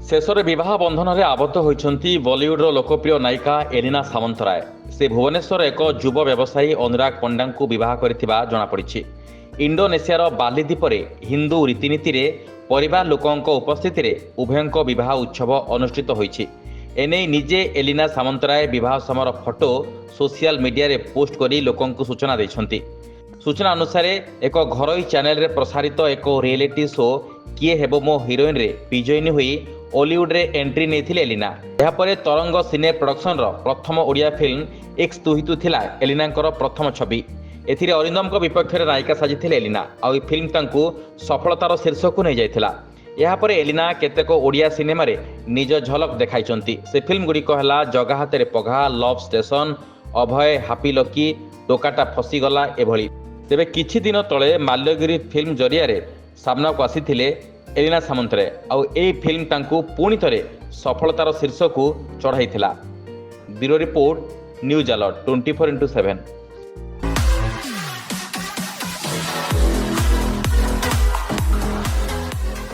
ଶେଷରେ ବିବାହ ବନ୍ଧନରେ ଆବଦ୍ଧ ହୋଇଛନ୍ତି ବଲିଉଡର ଲୋକପ୍ରିୟ ନାୟିକା ଏଲିନା ସାମନ୍ତରାୟ। ସେ ଭୁବନେଶ୍ୱର ଏକ ଯୁବ ବ୍ୟବସାୟୀ ଅନୁରାଗ ପଣ୍ଡାଙ୍କୁ ବିବାହ କରିଥିବା ଜଣାପଡ଼ିଛି। ଇଣ୍ଡୋନେସିଆର ବାଲି ଦ୍ୱୀପରେ ହିନ୍ଦୁ ରୀତିନୀତିରେ ପରିବାର ଲୋକଙ୍କ ଉପସ୍ଥିତିରେ ଉଭୟଙ୍କ ବିବାହ ଉତ୍ସବ ଅନୁଷ୍ଠିତ ହୋଇଛି। ଏନେଇ ନିଜେ ଏଲିନା ସାମନ୍ତରାୟ ବିବାହ ସମୟର ଫଟୋ ସୋସିଆଲ ମିଡିଆରେ ପୋଷ୍ଟ କରି ଲୋକଙ୍କୁ ସୂଚନା ଦେଇଛନ୍ତି। ସୂଚନା ଅନୁସାରେ ଏକ ଘରୋଇ ଚ୍ୟାନେଲରେ ପ୍ରସାରିତ ଏକ ରିଏଲିଟି ଶୋ କିଏ ହେବ ମୋ ହିରୋଇନରେ ବିଜୟିନୀ ହୋଇ ଓଲିଉଡରେ ଏଣ୍ଟ୍ରି ନେଇଥିଲେ ଏଲିନା। ଏହାପରେ ତରଙ୍ଗ ସିନେ ପ୍ରଡକ୍ସନର ପ୍ରଥମ ଓଡ଼ିଆ ଫିଲ୍ମ ଏକ୍ସ ତୁ ହି ତୁ ଥିଲା ଏଲିନାଙ୍କର ପ୍ରଥମ ଛବି। ଏଥିରେ ଅରିନ୍ଦମଙ୍କ ବିପକ୍ଷରେ ନାୟିକା ସାଜିଥିଲେ ଏଲିନା। ଆଉ ଏହି ଫିଲ୍ମ ତାଙ୍କୁ ସଫଳତାର ଶୀର୍ଷକୁ ନେଇଯାଇଥିଲା। ଏହାପରେ ଏଲିନା କେତେକ ଓଡ଼ିଆ ସିନେମାରେ ନିଜ ଝଲକ ଦେଖାଇଛନ୍ତି। ସେ ଫିଲ୍ମଗୁଡ଼ିକ ହେଲା Jaga Hatare Pagha, love station, Abhay, happy lucky, Tokata Fasigala ଏଭଳି। ତେବେ କିଛି ଦିନ ତଳେ ମାଲ୍ୟଗିରି ଫିଲ୍ମ ଜରିଆରେ ସାମ୍ନାକୁ ଆସିଥିଲେ ଏଲିନା ସାମନ୍ତରାୟ। ଆଉ ଏହି ଫିଲ୍ମ ତାଙ୍କୁ ପୁଣି ଥରେ ସଫଳତାର ଶୀର୍ଷକୁ ଚଢ଼ାଇଥିଲା। Bureau report, news alert 24x7।